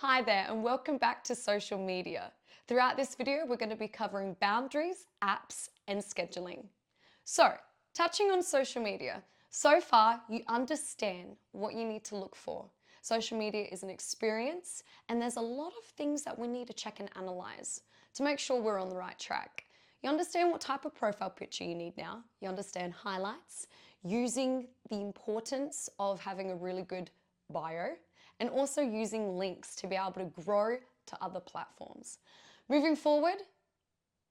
Hi there and welcome back to social media. Throughout this video, we're going to be covering boundaries, apps, and scheduling. So, touching on social media, so far you understand what you need to look for. Social media is an experience and there's a lot of things that we need to check and analyze to make sure we're on the right track. You understand what type of profile picture you need now. You understand highlights, using the importance of having a really good bio, and also using links to be able to grow to other platforms. Moving forward,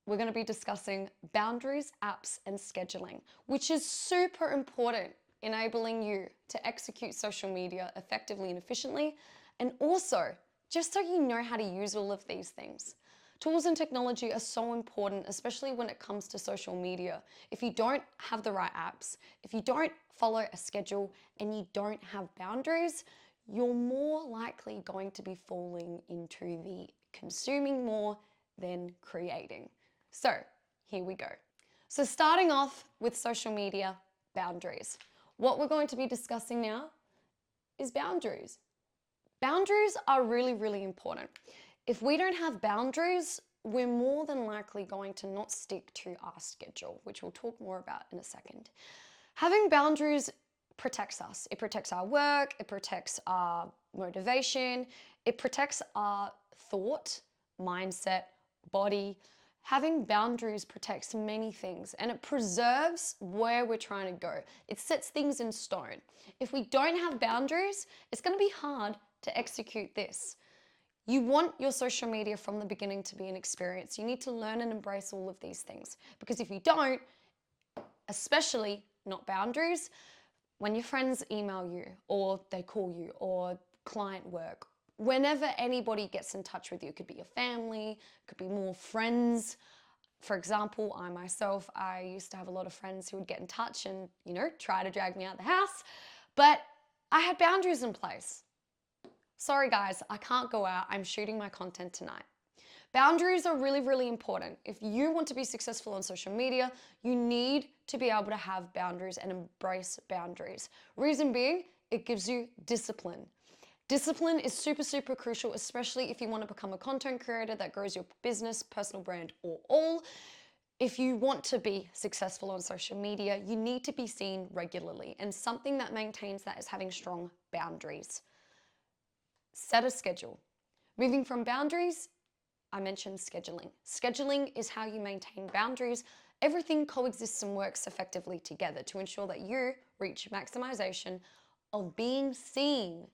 we're going to be discussing boundaries, apps, and scheduling, which is super important, enabling you to execute social media effectively and efficiently, and also just so you know how to use all of these things. Tools and technology are so important, especially when it comes to social media. If you don't have the right apps, if you don't follow a schedule, and you don't have boundaries, you're more likely going to be falling into the consuming more than creating. So here we go. So starting off with social media boundaries. What we're going to be discussing now is boundaries. Boundaries are really, really important. If we don't have boundaries, we're more than likely going to not stick to our schedule, which we'll talk more about in a second. Having boundaries protects us. It protects our work, it protects our motivation, it protects our thought, mindset, body. Having boundaries protects many things and it preserves where we're trying to go. It sets things in stone. If we don't have boundaries, it's going to be hard to execute this. You want your social media from the beginning to be an experience. You need to learn and embrace all of these things, because if you don't, especially not boundaries, when your friends email you or they call you or client work, whenever anybody gets in touch with you, it could be your family, it could be more friends. For example, I used to have a lot of friends who would get in touch and, try to drag me out of the house, but I had boundaries in place. Sorry guys, I can't go out, I'm shooting my content tonight. Boundaries are really, really important. If you want to be successful on social media, you need to be able to have boundaries and embrace boundaries. Reason being, it gives you discipline. Discipline is super, super crucial, especially if you want to become a content creator that grows your business, personal brand, or all. If you want to be successful on social media, you need to be seen regularly, and something that maintains that is having strong boundaries. Set a schedule. Moving from boundaries, I mentioned scheduling. Scheduling is how you maintain boundaries. Everything coexists and works effectively together to ensure that you reach maximization of being seen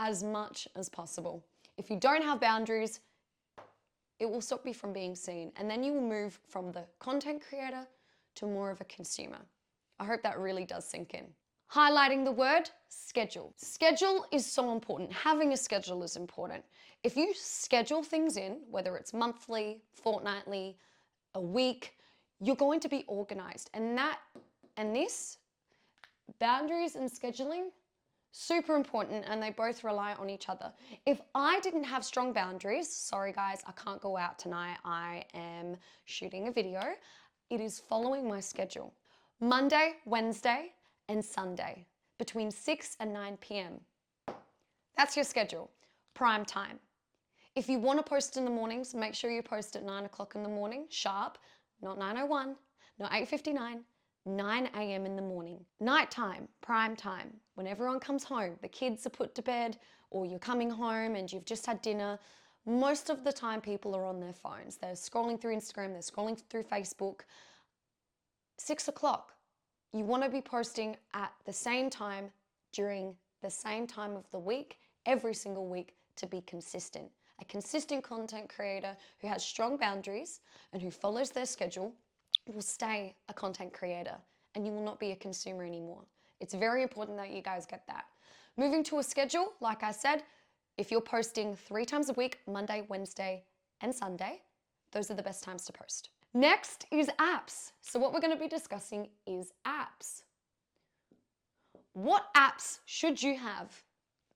as much as possible. If you don't have boundaries, it will stop you from being seen, and then you will move from the content creator to more of a consumer. I hope that really does sink in. Highlighting the word schedule. Schedule is so important. Having a schedule is important. If you schedule things in, whether it's monthly, fortnightly, a week, you're going to be organized. Boundaries and scheduling, super important, and they both rely on each other. If I didn't have strong boundaries, sorry guys, I can't go out tonight, I am shooting a video. It is following my schedule. Monday, Wednesday, and Sunday, between 6 and 9 p.m. That's your schedule, prime time. If you want to post in the mornings, make sure you post at 9 o'clock in the morning, sharp, not 9:01, not 8:59, 9 a.m. in the morning. Nighttime, prime time, when everyone comes home, the kids are put to bed, or you're coming home and you've just had dinner. Most of the time people are on their phones. They're scrolling through Instagram, they're scrolling through Facebook. 6 o'clock. You want to be posting at the same time during the same time of the week, every single week, to be consistent. A consistent content creator who has strong boundaries and who follows their schedule will stay a content creator, and you will not be a consumer anymore. It's very important that you guys get that. Moving to a schedule, like I said, if you're posting 3 times a week, Monday, Wednesday, and Sunday, those are the best times to post. Next is apps. So what we're going to be discussing is apps. What apps should you have?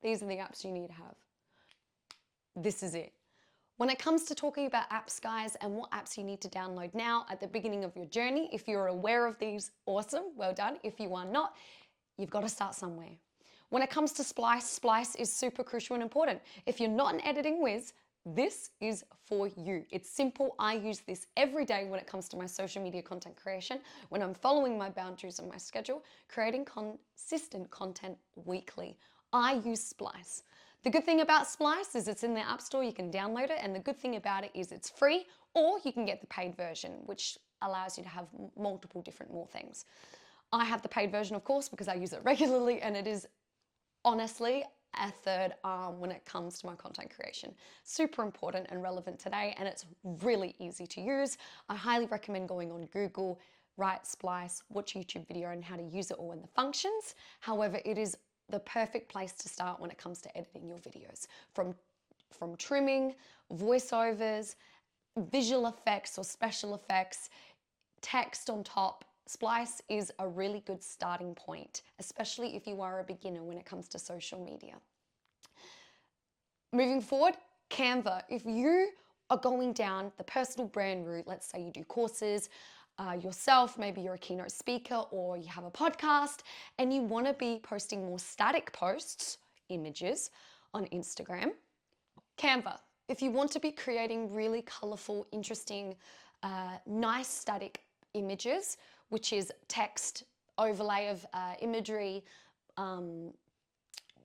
These are the apps you need to have. This is it. When it comes to talking about apps, guys, and what apps you need to download now at the beginning of your journey, if you're aware of these, awesome, well done. If you are not, you've got to start somewhere. When it comes to Splice, Splice is super crucial and important. If you're not an editing whiz, this is for you. It's simple. I use this every day when it comes to my social media content creation, when I'm following my boundaries and my schedule, creating consistent content weekly. I use Splice. The good thing about Splice is it's in the App Store, you can download it, and the good thing about it is it's free, or you can get the paid version, which allows you to have multiple different more things. I have the paid version, of course, because I use it regularly, and it is honestly a third arm when it comes to my content creation. Super important and relevant today, and it's really easy to use. I highly recommend going on Google, write Splice, watch a YouTube video on how to use it all in the functions. However, it is the perfect place to start when it comes to editing your videos. From trimming, voiceovers, visual effects or special effects, text on top, Splice is a really good starting point, especially if you are a beginner when it comes to social media. Moving forward, Canva. If you are going down the personal brand route, let's say you do courses yourself, maybe you're a keynote speaker or you have a podcast and you want to be posting more static posts, images on Instagram, Canva. If you want to be creating really colorful, interesting, nice static images, which is text, overlay of imagery,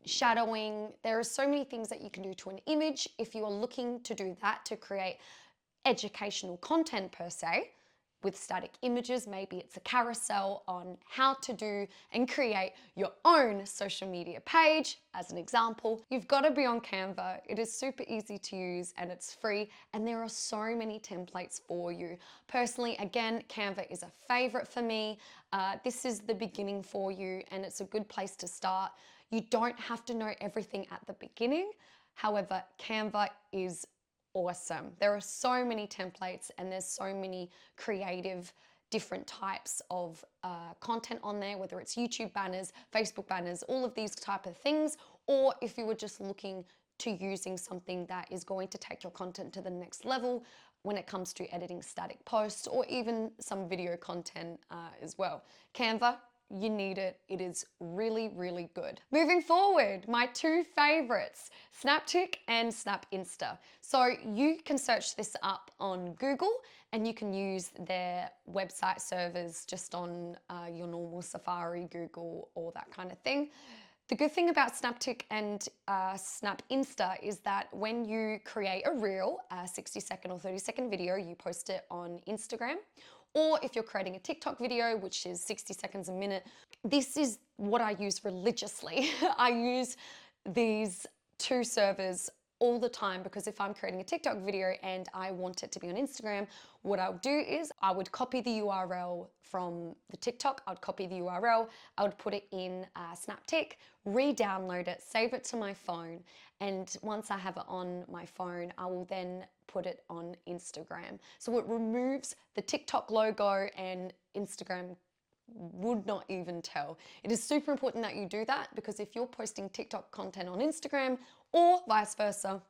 shadowing. There are so many things that you can do to an image. If you are looking to do that to create educational content per se, with static images, maybe it's a carousel on how to do and create your own social media page, as an example. You've got to be on Canva. It is super easy to use and it's free, and there are so many templates for you. Personally, again, Canva is a favorite for me. This is the beginning for you, and it's a good place to start. You don't have to know everything at the beginning. However, Canva is awesome. There are so many templates and there's so many creative different types of content on there, whether it's YouTube banners, Facebook banners, all of these type of things, or if you were just looking to using something that is going to take your content to the next level when it comes to editing static posts or even some video content as well. Canva, you need it. It is really, really good. Moving forward, my two favorites, Snaptick and Snap Insta. So you can search this up on Google and you can use their website servers just on your normal Safari, Google, or that kind of thing. The good thing about Snaptick and Snap Insta is that when you create a reel, a 60-second or 30-second video, you post it on Instagram. Or if you're creating a TikTok video, which is 60 seconds a minute, this is what I use religiously. I use these two servers all the time because if I'm creating a TikTok video and I want it to be on Instagram, what I'll do is I would copy the URL from the TikTok, I'd copy the URL, I would put it in Snaptick, re-download it, save it to my phone, and once I have it on my phone, I will then put it on Instagram. So it removes the TikTok logo and Instagram would not even tell. It is super important that you do that because if you're posting TikTok content on Instagram or vice versa,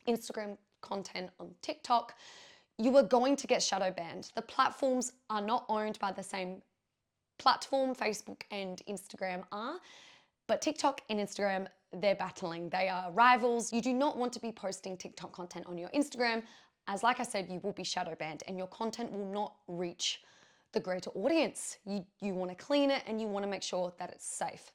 Instagram content on TikTok, you are going to get shadow banned. The platforms are not owned by the same platform, Facebook and Instagram are, but TikTok and Instagram, they're battling. They are rivals. You do not want to be posting TikTok content on your Instagram, as like I said, you will be shadow banned and your content will not reach the greater audience. You want to clean it and you want to make sure that it's safe.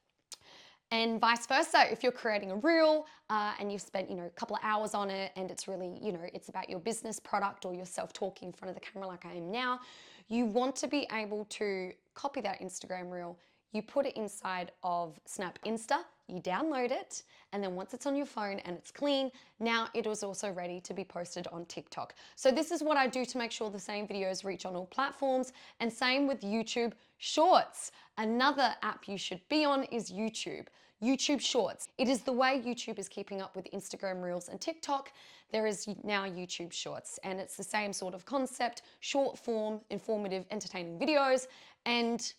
And vice versa, if you're creating a reel and you've spent, a couple of hours on it and it's really, it's about your business product or yourself talking in front of the camera like I am now, you want to be able to copy that Instagram reel, you put it inside of Snap Insta, you download it, and then once it's on your phone and it's clean, now it is also ready to be posted on TikTok. So this is what I do to make sure the same videos reach on all platforms, and same with YouTube Shorts. Another app you should be on is YouTube. YouTube Shorts. It is the way YouTube is keeping up with Instagram Reels and TikTok. There is now YouTube Shorts, and it's the same sort of concept, short form, informative, entertaining videos, and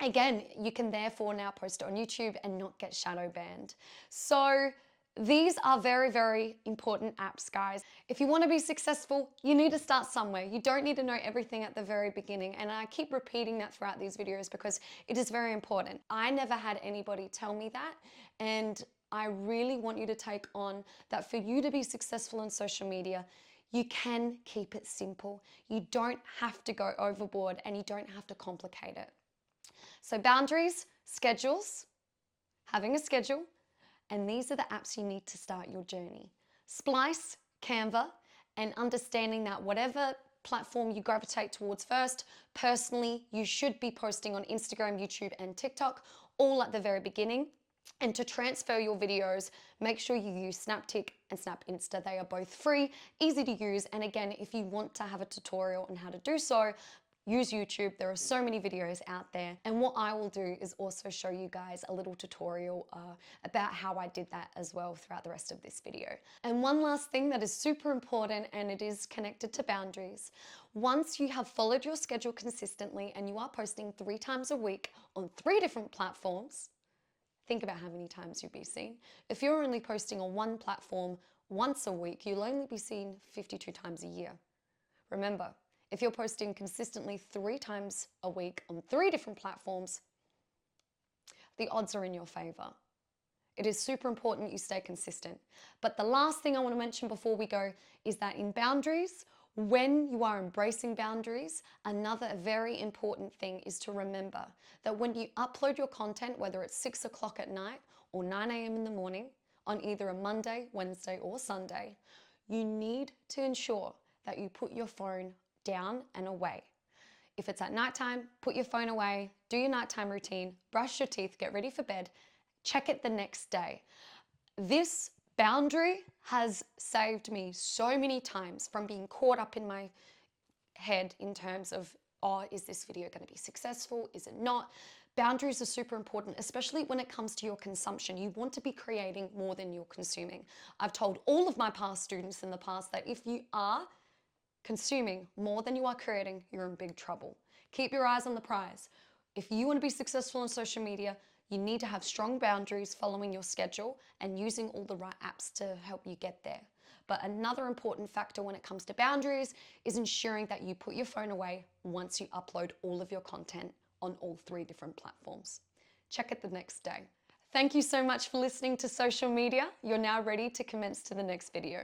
again, you can therefore now post it on YouTube and not get shadow banned. So These are very, very important apps, guys. If you want to be successful, you need to start somewhere. You don't need to know everything at the very beginning. And I keep repeating that throughout these videos because it is very important. I never had anybody tell me that. And I really want you to take on that for you to be successful on social media, you can keep it simple. You don't have to go overboard and you don't have to complicate it. So boundaries, schedules, having a schedule, and these are the apps you need to start your journey. Splice, Canva, and understanding that whatever platform you gravitate towards first, personally, you should be posting on Instagram, YouTube, and TikTok, all at the very beginning. And to transfer your videos, make sure you use Snaptic and Snap Insta. They are both free, easy to use. And again, if you want to have a tutorial on how to do so, use YouTube. There are so many videos out there. And what I will do is also show you guys a little tutorial about how I did that as well throughout the rest of this video. And one last thing that is super important, and it is connected to boundaries. Once you have followed your schedule consistently and you are posting 3 times a week on 3 different platforms, think about how many times you'll be seen. If you're only posting on one platform once a week, you'll only be seen 52 times a year. Remember, if you're posting consistently 3 times a week on 3 different platforms, the odds are in your favor. It is super important you stay consistent. But the last thing I want to mention before we go is that in boundaries, when you are embracing boundaries, another very important thing is to remember that when you upload your content, whether it's 6 o'clock at night or 9 a.m. in the morning, on either a Monday, Wednesday, or Sunday, you need to ensure that you put your phone down and away. If it's at nighttime, put your phone away, do your nighttime routine, brush your teeth, get ready for bed, check it the next day. This boundary has saved me so many times from being caught up in my head in terms of, oh, is this video going to be successful? Is it not? Boundaries are super important, especially when it comes to your consumption. You want to be creating more than you're consuming. I've told all of my past students in the past that if you are consuming more than you are creating, you're in big trouble. Keep your eyes on the prize. If you want to be successful on social media, you need to have strong boundaries, following your schedule and using all the right apps to help you get there. But another important factor when it comes to boundaries is ensuring that you put your phone away once you upload all of your content on all 3 different platforms. Check it the next day. Thank you so much for listening to Social Media. You're now ready to commence to the next video.